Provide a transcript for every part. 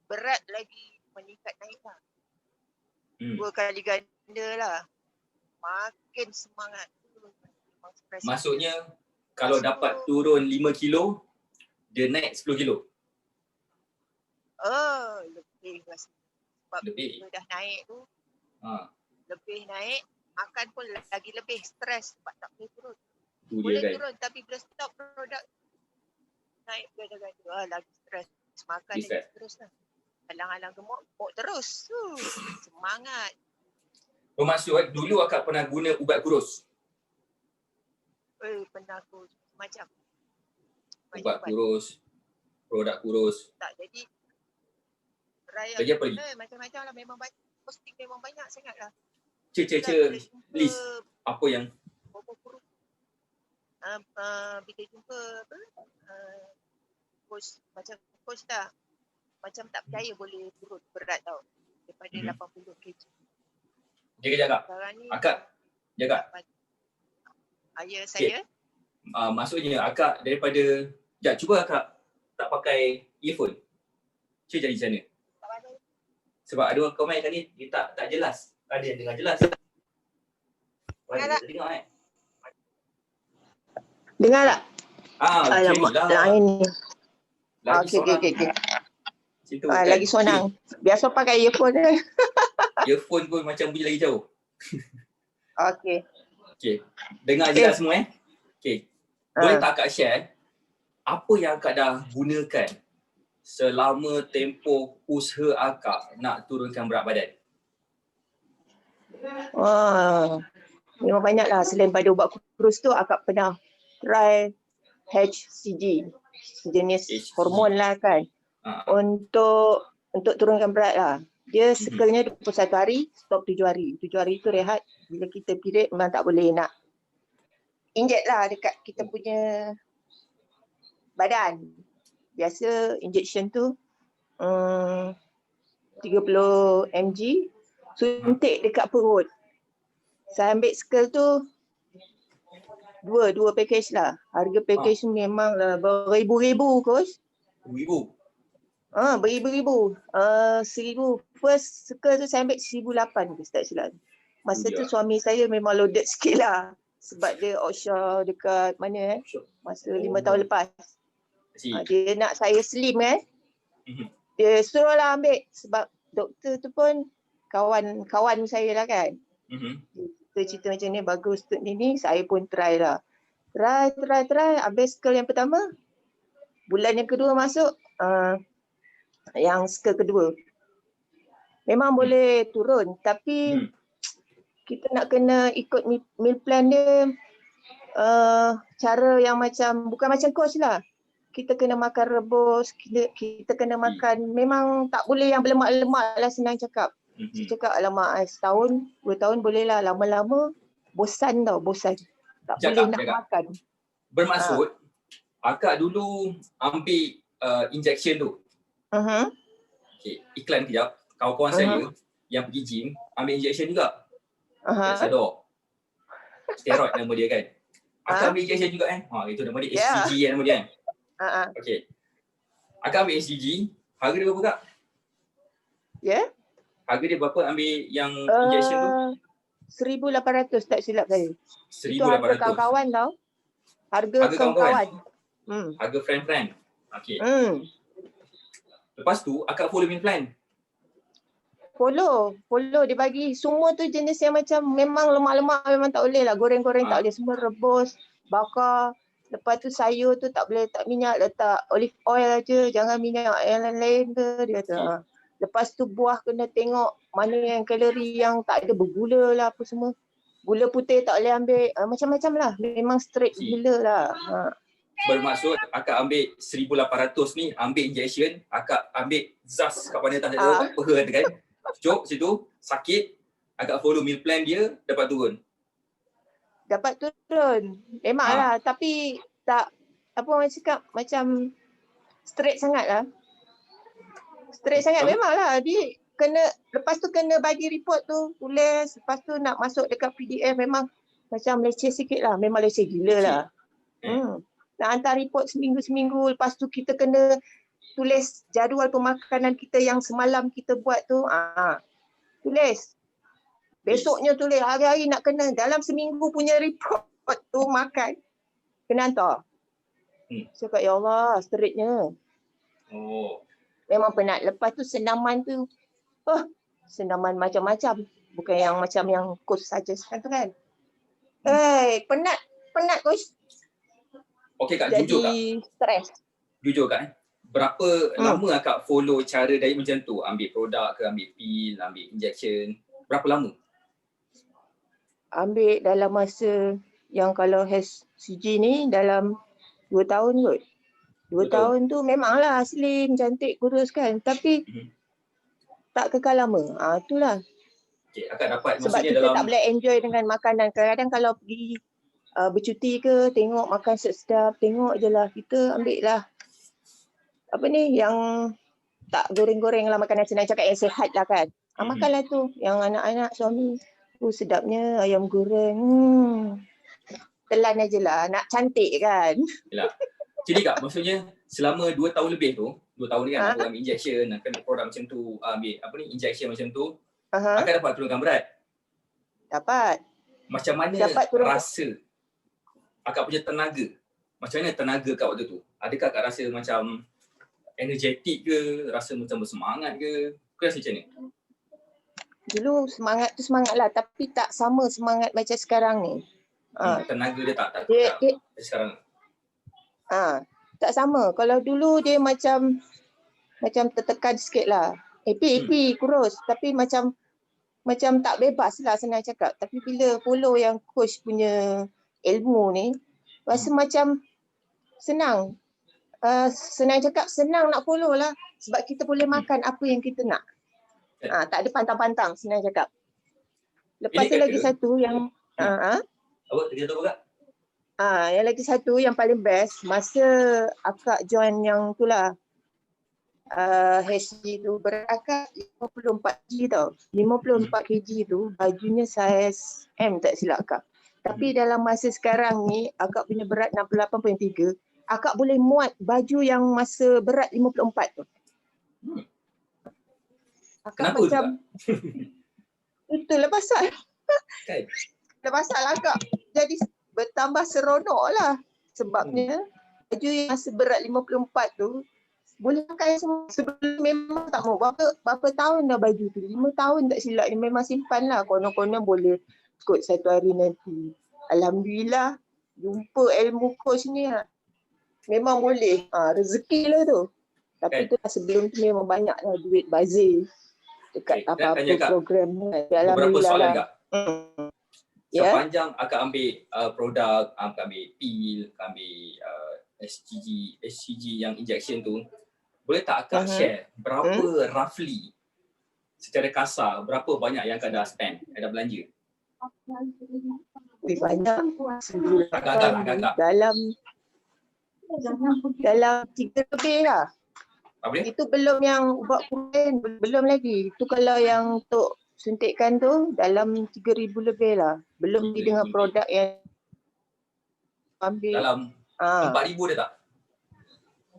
berat lagi meningkat naik lah. 2 kali ganda lah. Makin semangat. Maksudnya kalau dapat turun 5 kilo, dia naik 10 kilo? Lebih lah. Sebab lebih. bila dah naik tu, lebih naik, makan pun lagi lebih stres sebab tak boleh turun. Boleh kan turun tapi bila stop produk naik ganda-ganda, lagi stres. Makan lagi terus lah. Alang-alang gemuk terus. Semangat. Bermaksud dulu akak pernah guna ubat kurus? Pernah kurus macam. Ubat kurus, produk kurus. Tak, jadi macam-macam lah, memang banyak. Posting memang banyak sangat lah. List apa yang bila jumpa coach, macam coach dah macam tak percaya boleh turun berat tau daripada 80 kg. Jaga. Akak jaga. Ayah saya. Maksudnya akak daripada cuba akak tak pakai earphone. Cuba jadi sana. Sebab ada orang komen tadi dia tak jelas. Ada yang dengar jelas. Dengar Dengar tak? Alamak, lain ni. Okey. Lagi sonang. Biasa pakai earphone je. Earphone pun macam bunyi lagi jauh. Okey. Dengar jelas semua Okey. Boleh tak akak share apa yang akak dah gunakan selama tempoh usaha akak nak turunkan berat badan? Memang banyak lah. Selain pada ubat kurus tu, akak pernah try HCG, sejenis hormon lah kan, untuk turunkan berat lah. Dia cycle-nya 21 hari, stop 7 hari. 7 hari tu rehat. Bila kita period memang tak boleh nak inject lah dekat kita punya badan. Biasa injection tu 30 mg suntik dekat perut. Saya ambil skill tu dua package lah. Harga package tu memang lah beribu-ribu kos. Beribu? Beribu-ribu. 1000. First skill tu saya ambil 1008 ke tak silap. Masa tu suami saya memang loaded sikit lah. Sebab dia offshore dekat mana masa 5 tahun lepas. Dia nak saya slim kan. Dia suruh lah ambil sebab doktor tu pun kawan saya lah kan. Cerita macam ni bagus untuk ni, saya pun try lah. Try. Habis skill yang pertama, bulan yang kedua masuk, yang skill kedua. Memang boleh turun tapi kita nak kena ikut meal plan dia, cara yang macam, bukan macam coach lah. Kita kena makan rebus, kita kena makan, memang tak boleh yang berlemak-lemak lah, senang cakap. Saya cakap alamak, setahun, 2 tahun boleh lah, lama-lama bosan tau, bosan. Tak boleh nak makan. Bermaksud, akak dulu ambil injection tu. Iklan kejap, kawan-kawan saya yang pergi gym, ambil injection juga. Sador. Steroid nama dia kan. Akak ambil injection juga kan? Itu nama dia HCG nama dia kan? Okey. Akak ambil HCG, harga dia berapa kak? Harga dia berapa ambil yang injection tu? 1,800 tak silap saya. 1,800. Itu harga kawan-kawan tau. Harga kawan-kawan. Harga friend-friend. Okey. Lepas tu, akak follow meal plan? Follow. Dia bagi semua tu jenis yang macam memang lemak-lemak memang tak boleh lah. Goreng-goreng tak boleh. Semua rebus, bakar. Lepas tu sayur tu tak boleh letak minyak, letak olive oil aja. Jangan minyak yang lain-lain ke. Dia kata. Lepas tu buah kena tengok mana yang kalori yang tak ada bergula lah apa semua. Gula putih tak boleh ambil. Macam-macam lah. Memang straight gila lah. Bermaksud akak ambil 1,800 ni, ambil injection, akak ambil zas kat mana tak ada, peha kan. Cuk situ, sakit, akak follow meal plan dia, dapat turun. Memanglah, tapi tak, apa orang cakap, macam straight sangat lah. Memanglah. Dia kena, lepas tu kena bagi report tu, tulis, lepas tu nak masuk dekat PDF memang macam leceh sikit lah. Memang leceh gila lah. Nak hantar report seminggu-seminggu, lepas tu kita kena tulis jadual pemakanan kita yang semalam kita buat tu. Tulis. Besoknya tulis hari-hari nak kena dalam seminggu punya report tu makan. Kena hantar. Cakap ya Allah, straightnya. Memang penat. Lepas tu senaman tu, senaman macam-macam. Bukan yang macam yang coach saja tu kan. Penat coach. Okey Kak, jadi jujur Kak. Stres. Jujur Kak, berapa lama Kak follow cara diet macam tu? Ambil produk ke, ambil pil, ambil injection? Berapa lama? Ambil dalam masa yang kalau HCG ni dalam 2 tahun kot. 2 tahun tu memanglah slim, cantik, kurus kan. Tapi tak kekal lama. Itulah. Okay, akak dapat sebab maksudnya kita dalam... tak boleh enjoy dengan makanan. Kadang-kadang kalau pergi bercuti ke, tengok makan sedap, tengok je lah. Kita ambil lah apa ni yang tak goreng-goreng lah, makanan senang cakap yang sihat lah kan. Makanlah tu. Yang anak-anak, suami. Sedapnya ayam goreng. Telan aje lah. Nak cantik kan. Yalah. Jadi Kak, maksudnya selama 2 tahun lebih tu, 2 tahun ni kan aku ambil injection, kena produk macam tu, ambil apa ni, injection macam tu, akak dapat turunkan berat? Dapat. Macam mana rasa akak punya tenaga? Macam mana tenaga kat waktu tu? Adakah akak rasa macam energetik ke? Rasa macam bersemangat ke? Kau rasa macam mana? Dulu semangat tu semangat lah. Tapi tak sama semangat macam sekarang ni. Tenaga dia tak sekarang? Tak sama. Kalau dulu dia macam tertekan sikit lah. Happy, kurus. Tapi macam tak bebas lah senang cakap. Tapi bila follow yang coach punya ilmu ni, rasa macam senang. Senang cakap, senang nak follow lah. Sebab kita boleh makan apa yang kita nak. Tak ada pantang-pantang, senang cakap. Lepas tu lagi satu yang... Awak kerja tu apa Kak? Yang lagi satu yang paling best, masa akak join yang tu lah. HG tu, berat akak 54 kg tau. 54 kg tu, bajunya saiz M tak silap akak. Tapi dalam masa sekarang ni, akak punya berat 68.3, akak boleh muat baju yang masa berat 54 tu. Akak kenapa macam, itulah pasal. Kan? Dah pasal akak jadi bertambah seronok lah. Sebabnya baju yang masa berat 54 tu boleh pakai semua. Sebelum memang tak mau. Berapa tahun dah baju tu? 5 tahun tak silap ni, memang simpan lah. Konon-konon boleh kot satu hari nanti. Alhamdulillah jumpa ilmu coach ni lah. Memang boleh. Rezeki lah tu. Tapi tu lah, sebelum tu memang banyak lah duit bazir dekat apa-apa program ni. Beberapa soalan Kak. Sepanjang akak ambil produk, akak ambil pil, akak ambil SCG yang injection tu, boleh tak akak share berapa roughly, secara kasar, berapa banyak yang akak dah spend, dah belanja? Banyak. Agak-agak. Dalam 3 lebih lah. Apa dia? Itu belum yang ubat kulit, belum lagi. Itu kalau yang untuk suntikan tu dalam 3,000 lebih lah. Belum dengan produk yang ambil. Dalam 4,000 dia tak?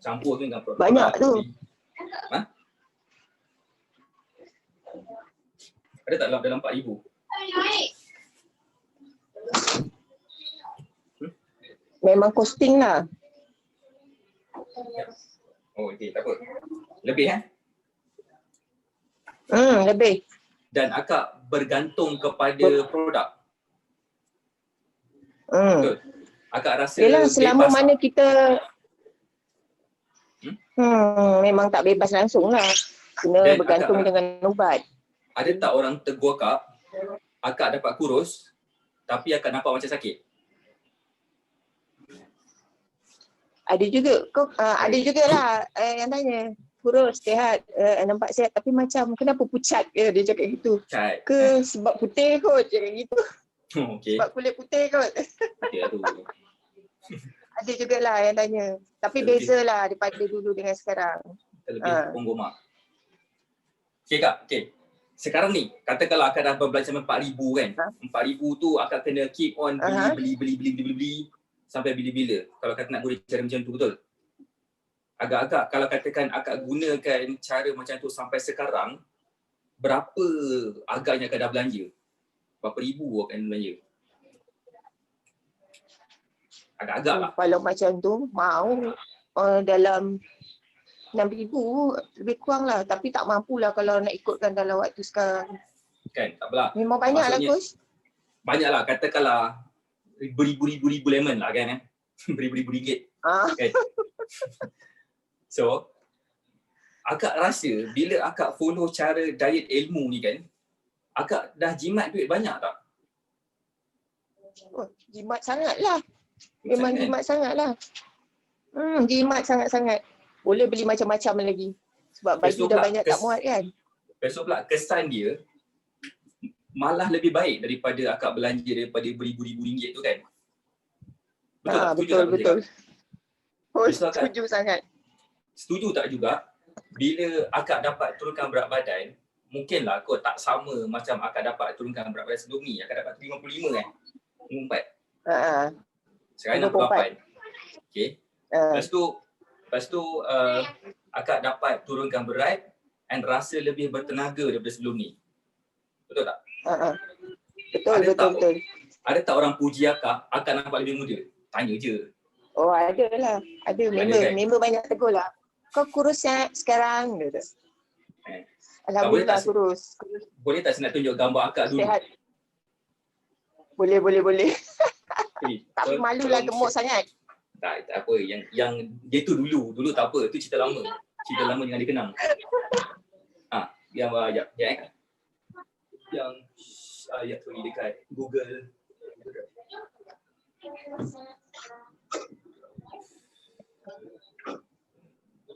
Campur tu dengan produk. Banyak tu. Ada tak dalam 4,000? Memang costing lah. Oh okey, tak apa. Lebih lebih. Dan akak bergantung kepada produk. Betul. Akak rasa yelah, selama bebas mana kita memang tak bebas langsung lah. Kena dan bergantung akak, dengan ubat. Ada tak orang tegur akak dapat kurus tapi akak nampak macam sakit? Ada juga. Ada jugalah yang tanya. Kurus, sihat, nampak sihat tapi macam kenapa pucat ke, dia cakap gitu. Pucat. Ke sebab putih kot, cakap gitu. Okay. Sebab kulit putih kot. Okay, Ada jugalah yang tanya. Tapi bezalah daripada dulu dengan sekarang. Lebih penggomak. Okay Kak, okay. Sekarang ni, katakanlah akak dah berbelanja 4,000 kan. 4,000 tu akak kena keep on beli sampai bila-bila. Kalau kata nak guna cara macam tu, betul? agak-agak kalau katakan akak gunakan cara macam tu sampai sekarang, berapa agaknya akak dah belanja? Berapa ribu akan belanja? Agak-agak lah. Kalau macam tu, mau dalam 6,000 lebih kurang lah. Tapi tak mampulah kalau nak ikutkan dalam waktu sekarang. Kan, tak apalah. Memang banyak lah coach. Banyak lah, katakanlah beribu-ribu lemon lah kan. Beribu-ribu ringgit. Kan? So, akak rasa bila akak follow cara diet ilmu ni kan, akak dah jimat duit banyak tak? Oh, jimat sangat lah. Memang jimat sangat lah. Jimat sangat-sangat. Boleh beli macam-macam lagi. Sebab baju dah banyak tak muat kan. Besok pula kesan dia malah lebih baik daripada akak belanja daripada beribu-ribu ringgit tu kan. Betul tak? Betul. Oh, akak, setuju sangat. Setuju tak juga bila akak dapat turunkan berat badan, mungkinlah kot tak sama macam akak dapat turunkan berat badan sebelum ni. Akak dapat 55 kan? 54. Sekarang 68. Okay. Lepas tu akak dapat turunkan berat and rasa lebih bertenaga daripada sebelum ni. Betul tak? Betul. Ada tak orang puji akak nampak lebih muda? Tanya je. Oh, ada lah. Ada member banyak tegur lah. Kau kurus sekarang. Alhamdulillah kurus. Boleh tak saya nak tunjuk gambar akak dulu? Sehat. Boleh. Tapi malulah gemuk sangat. Tak apa. Yang dia tu dulu tak apa. Tu cerita lama. Cerita lama jangan dikenang. Gambar ajak. Yang ayat tu dekat Google.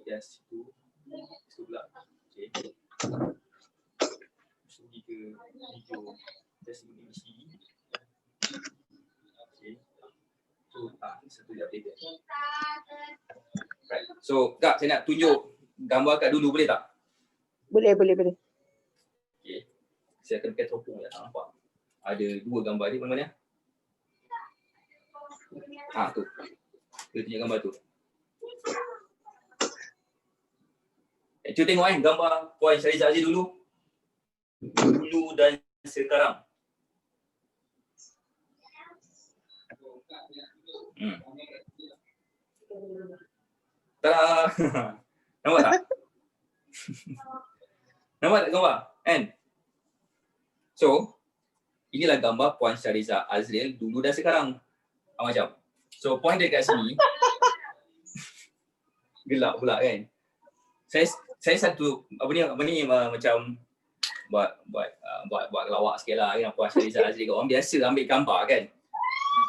Yes, itu pula. Okay. Pergi ke video. Just ini sini. Okay. So, satu dia update. Right. So, Kak, saya nak tunjuk gambar Kak dulu, boleh tak? Boleh. Okay. Saya akan pakai teropong ya, tak nampak. Ada dua gambar dia, mana-mana? Tu. Kita tunjuk gambar tu. Cuba tengok gambar Puan Shariza Aziz dulu dan sekarang. Tada! Nampak tak? Nampak tak gambar? Kan? So, inilah gambar Puan Shariza Azril dulu dan sekarang. Macam. So, point dia kat sini. Gelap pula kan? Saya satu apa ni macam buat lawak sikitlah kan, Puan Shariza Azril. Orang biasa ambil gambar kan.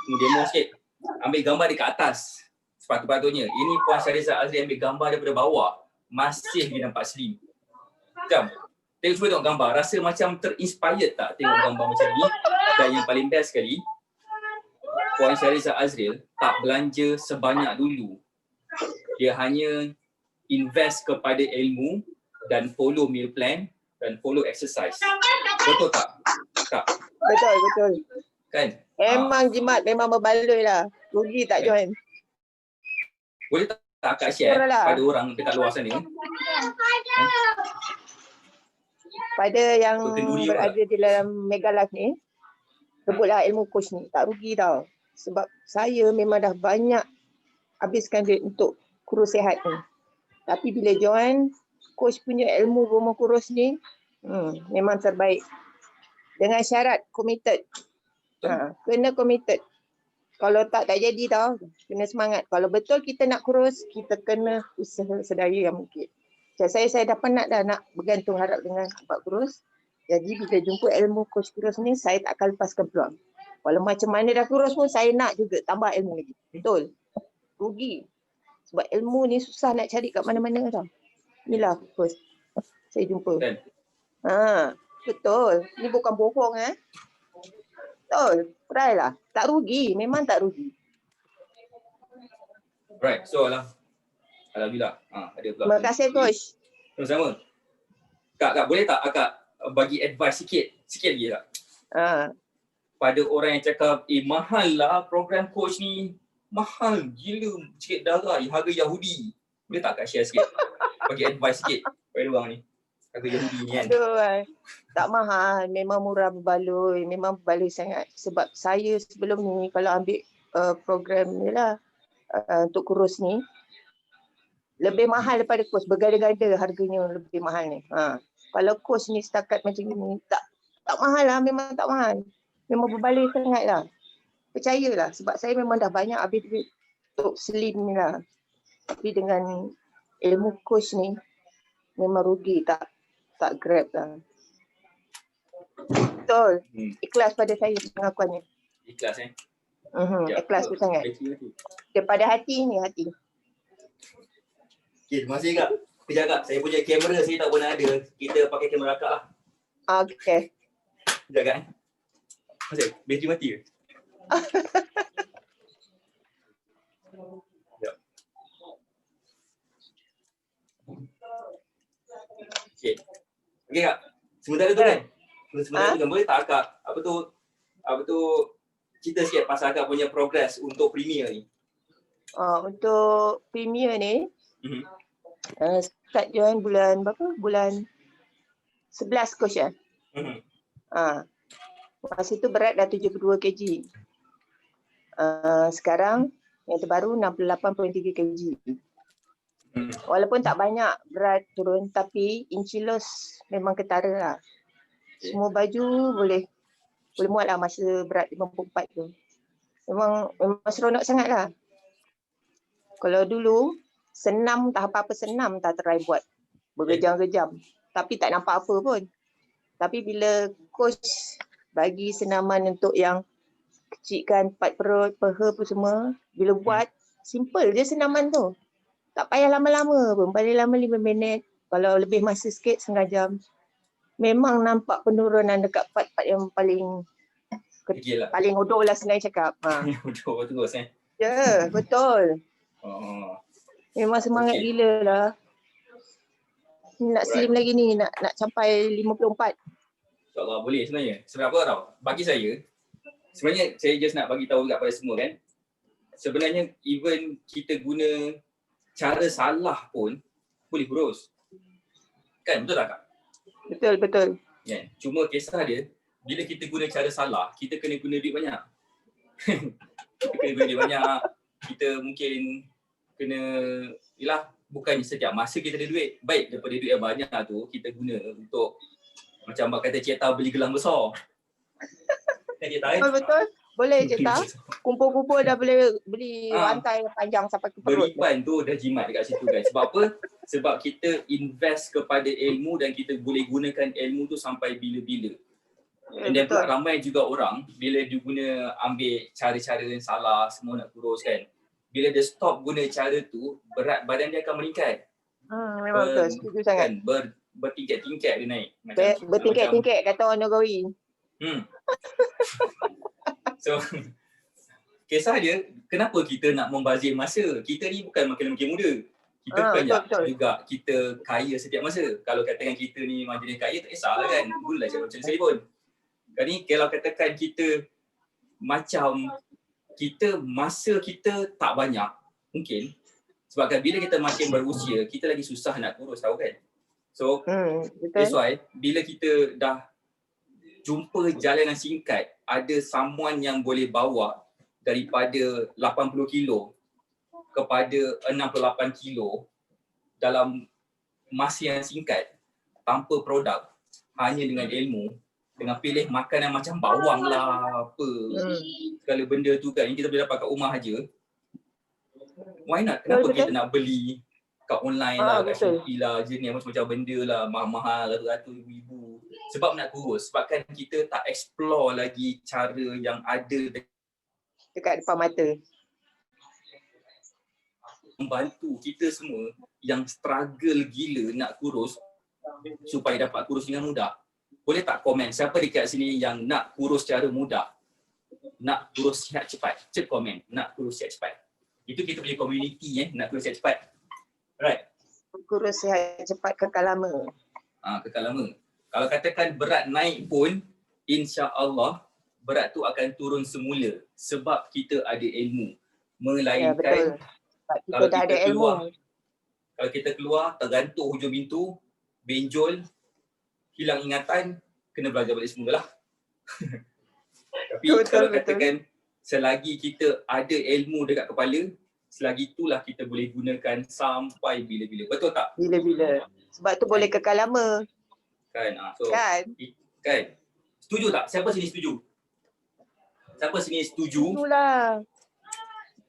Demo sikit. Ambil gambar dekat atas. Sepatutnya ini Puan Shariza Azril ambil gambar daripada bawah, masih dia nampak slim. Macam cuba tengok gambar, rasa macam terinspired tak tengok gambar macam ni? Dan yang paling best sekali, Puan Shariza Azril tak belanja sebanyak dulu. Dia hanya invest kepada ilmu dan follow meal plan dan follow exercise. Betul tak? Tak. Betul. Kan? Memang jimat, memang berbaloi lah. Rugi tak join. Boleh tak akak share pada orang dekat luar sana? Pada yang berada di dalam Mega Life ni, sebutlah ilmu coach ni. Tak rugi tau. Sebab saya memang dah banyak habiskan duit untuk kurus sihat ni. Tapi bila join coach punya ilmu rumah kurus ni, memang terbaik. Dengan syarat committed. Kena committed. Kalau tak jadi tau. Kena semangat. Kalau betul kita nak kurus, kita kena usaha sedaya yang mungkin. Saya dah penat dah nak bergantung harap dengan sebab kurus. Jadi bila jumpa ilmu coach kurus ni, saya tak akan lepaskan peluang. Walau macam mana dah kurus pun, saya nak juga tambah ilmu lagi. Betul. Rugi. Sebab ilmu ni susah nak cari kat mana-mana tau. Inilah first saya jumpa. Betul. Ni bukan bohong Betul. Try lah. Tak rugi. Memang tak rugi. Right. So alhamdulillah. Ada pula. Terima kasih coach. Sama-sama. Kak, boleh tak akak bagi advice sikit lagi tak? Pada orang yang cakap, mahal lah program coach ni. Mahal gila, sikit darah, harga Yahudi. Boleh tak Kak share sikit? Bagi advice sikit pada orang ni. Kata Yahudi ni kan. Aduh, tak mahal. Memang murah berbaloi. Memang berbaloi sangat. Sebab saya sebelum ni kalau ambil program ni lah untuk kurus ni, lebih mahal daripada kos. Bergada-gada harganya lebih mahal ni. Kalau kos ni setakat macam ni, tak mahal lah. Memang tak mahal. Memang berbaloi sangat lah. Percayalah. Sebab saya memang dah banyak habis duit untuk slim ni lah. Tapi dengan ilmu coach ni, memang rugi tak grab lah. Betul. Ikhlas pada saya pengakuannya. Ikhlas Ikhlas tu sangat. Daripada hati ni, hati. Okay, terima kasih Kak. Kejap Kak, saya punya kamera saya tak pernah ada. Kita pakai kamera Kak lah. Okay. Sekejap Kak. Masih, bateri mati ke? Sekejap. Okay. Okay Kak, sementara tu kan? Sementara tu kan, boleh tak Kak, apa tu cerita sikit pasal Kak punya progress untuk Premier ni? Untuk Premier ni, start join bulan berapa? Bulan 11 coach ya? Masa tu berat dah 72 kg. Sekarang yang terbaru 68.3 kg. Walaupun tak banyak berat turun, tapi inci loss memang ketara lah. Semua baju boleh muat lah masa berat 54 tu. Memang seronok sangat lah. Kalau dulu, senam tak apa-apa senam tak try buat. Bergejam-gejam. Tapi tak nampak apa pun. Tapi bila coach bagi senaman untuk yang kecilkan empat perut, paha pun semua, bila buat, simple je senaman tu. Tak payah lama-lama pun. Paling lama 5 minit. Kalau lebih masa sikit, setengah jam. Memang nampak penurunan dekat part-part yang paling odol lah sebenarnya cakap. Odol terus Ya, betul. Memang semangat gila lah. Nak slim lagi ni, nak sampai 54. InsyaAllah boleh sebenarnya. Sebab apa tau? Bagi saya, sebenarnya saya just nak bagi tahu kat pada semua kan. Sebenarnya even kita guna cara salah pun boleh kurus. Kan betul tak Kak? Betul. Yeah. Cuma kisah dia, bila kita guna cara salah, kita kena guna duit banyak. Kita kena guna duit banyak. Kita mungkin kena, bukan setiap masa kita ada duit. Baik daripada duit yang banyak tu, kita guna untuk macam abang kata Cik Ta beli gelang besar. Kan Cik Ta Betul. Boleh Cik Ta. Kumpul-kumpul dah boleh beli rantai panjang sampai ke perut. Beriban tu dah jimat dekat situ kan. Sebab apa? Sebab kita invest kepada ilmu dan kita boleh gunakan ilmu tu sampai bila-bila. Dan pula ramai juga orang bila dia guna ambil cara-cara yang salah, semua nak kurus kan. Bila dia stop guna cara tu, berat badan dia akan meningkat. Memang betul, setuju sangat. Kan, bertingkat-tingkat dia naik. Bertingkat-tingkat kata orang Nogawi. So, kisah dia, kenapa kita nak membazir masa? Kita ni bukan makin muda. Kita banyak juga kita kaya setiap masa. Kalau katakan kita ni memang jenis kaya, tak kisahlah kan. Gunalah macam saya pun. Kan ni kalau katakan kita macam masa kita tak banyak, mungkin sebabkan bila kita makin berusia, kita lagi susah nak kurus tahu kan. So, that's why bila kita dah jumpa jalan yang singkat, ada someone yang boleh bawa daripada 80 kilo kepada 68 kilo dalam masa yang singkat tanpa produk, hanya dengan ilmu, dengan pilih makanan macam bawang lah, apa segala benda tu kan yang kita boleh dapat kat rumah aja. Why not? Kenapa kita nak beli kat online lah, kat Shopee lah, jenis macam-macam benda lah, mahal-mahal, ratus-ratus ribu. Sebab nak kurus, sebabkan kita tak explore lagi cara yang ada dekat depan mata. Membantu kita semua yang struggle gila nak kurus supaya dapat kurus dengan mudah. Boleh tak komen siapa dekat sini yang nak kurus secara mudah? Nak kurus sihat cepat? Cek komen, nak kurus sihat cepat. Itu kita punya community nak kurus sihat cepat. Right. Kurus sihat cepat kekal lama. Kekal lama. Kalau katakan berat naik pun, insya-Allah berat tu akan turun semula sebab kita ada ilmu. Melainkan kita dah ada ilmu. Kalau kita keluar, tergantung hujung pintu, benjol, hilang ingatan, kena belajar balik semula lah. Tapi kalau katakan selagi kita ada ilmu dekat kepala, selagi itulah kita boleh gunakan sampai bila-bila. Betul tak? Bila-bila. Sebab tu boleh kekal lama. Kan? So, kan? Setuju tak? Siapa sini setuju? Siapa sini setuju? Setujulah.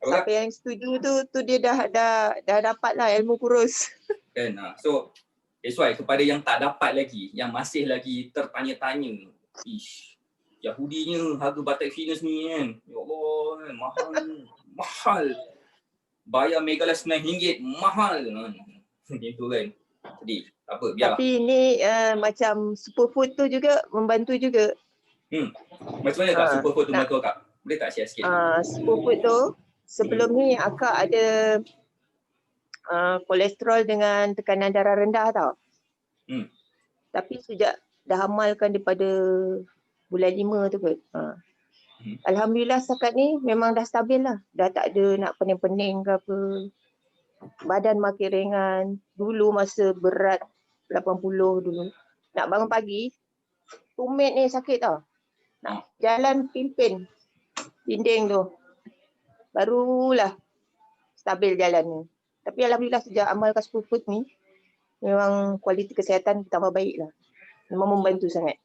Siapa yang setuju tu dia dah dapat lah ilmu kurus. Kan? So, that's why kepada yang tak dapat lagi, yang masih lagi tertanya-tanya, ish, Yahudinya harga batik Venus ni kan, ya Allah, kan? mahal. Bayar Megalas RM9, mahal. Macam tu kan. Jadi, apa, biarlah. Tapi ni macam superfood tu juga membantu juga. Macam mana Kak superfood tu membantu Kak? Boleh tak share sikit? Superfood tu, sebelum ni akak ada kolesterol dengan tekanan darah rendah tau. Tapi sejak dah amalkan daripada bulan 5 tu kot. Alhamdulillah setakat ni memang dah stabil lah. Dah tak ada nak pening-pening ke apa. Badan makin ringan. Dulu masa berat 80 dulu. Nak bangun pagi, tumit ni sakit tau. Nak jalan pimpin dinding tu. Barulah stabil jalan ni. Tapi alhamdulillah sejak amalkan superfood ni, memang kualiti kesihatan tambah baik lah. Memang membantu sangat.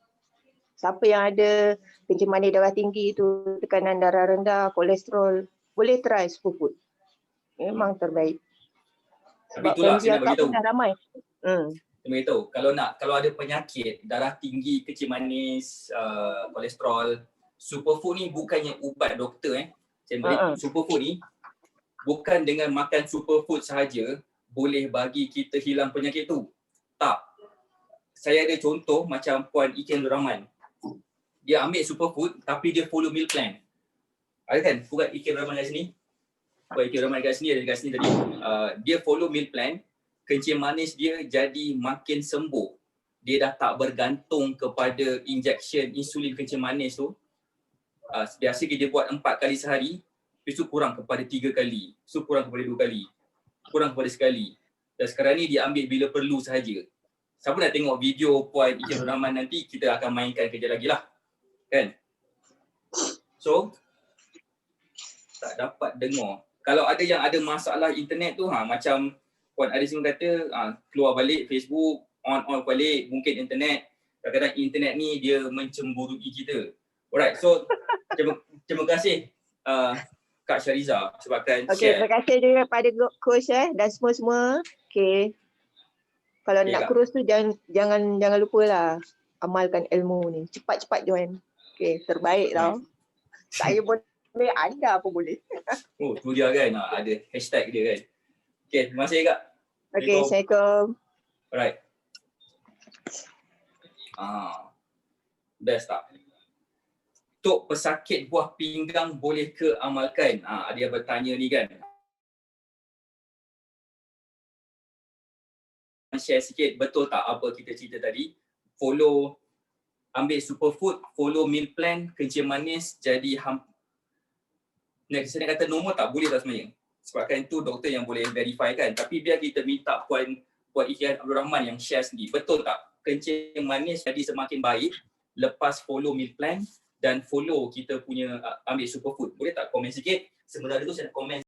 Siapa yang ada kencing manis darah tinggi tu, tekanan darah rendah, kolesterol, boleh try superfood. Memang terbaik. Tapi itulah saya nak beritahu. Dah ramai. Saya beritahu, kalau ada penyakit, darah tinggi, kencing manis, kolesterol, superfood ni bukannya ubat doktor. Saya beritahu, superfood ni bukan dengan makan superfood sahaja boleh bagi kita hilang penyakit tu. Tak. Saya ada contoh macam Puan Iken Nur Rahman. Dia ambil superfood tapi dia follow meal plan. Ada kan? Puan Iken Nur Rahman kat sini. Puan Iken Nur Rahman kat sini, ada kat sini tadi. Dia follow meal plan. Kencing manis dia jadi makin sembuh. Dia dah tak bergantung kepada injection insulin kencing manis tu. Biasa dia buat 4 kali sehari. Lepas tu kurang kepada 3 kali. So kurang kepada 2 kali. Kurang kepada sekali. Dan sekarang ni dia ambil bila perlu sahaja. Siapa nak tengok video Puan Iken Nur Rahman nanti, kita akan mainkan kejap lagi lah. Kan? So, tak dapat dengar. Kalau ada yang ada masalah internet tu, macam Puan Aris kata, keluar balik Facebook, on balik, mungkin internet. Kadang-kadang internet ni dia mencemburui kita. Alright, so terima kasih Kak Syariza sebabkan share. Terima kasih juga pada coach dan semua-semua. Kalau nak kurus tu jangan lupalah amalkan ilmu ni. Cepat-cepat join. Terbaik tau. Saya boleh, anda pun boleh. Oh, tu dia kan. Ada hashtag dia kan. Terima kasih Kak. Assalamualaikum. Alright. Best tak? Untuk pesakit buah pinggang boleh ke amalkan? Ada yang bertanya ni kan. Share sikit, betul tak apa kita cerita tadi? Follow, ambil superfood, follow meal plan, kencing manis jadi saya nak kata normal tak boleh tak sebenarnya. Sebabkan itu doktor yang boleh verify kan. Tapi biar kita minta Puan Iken Abdul Rahman yang share sendiri. Betul tak? Kencing manis jadi semakin baik lepas follow meal plan dan follow kita punya ambil superfood. Boleh tak komen sikit? Sebenarnya tu saya nak komen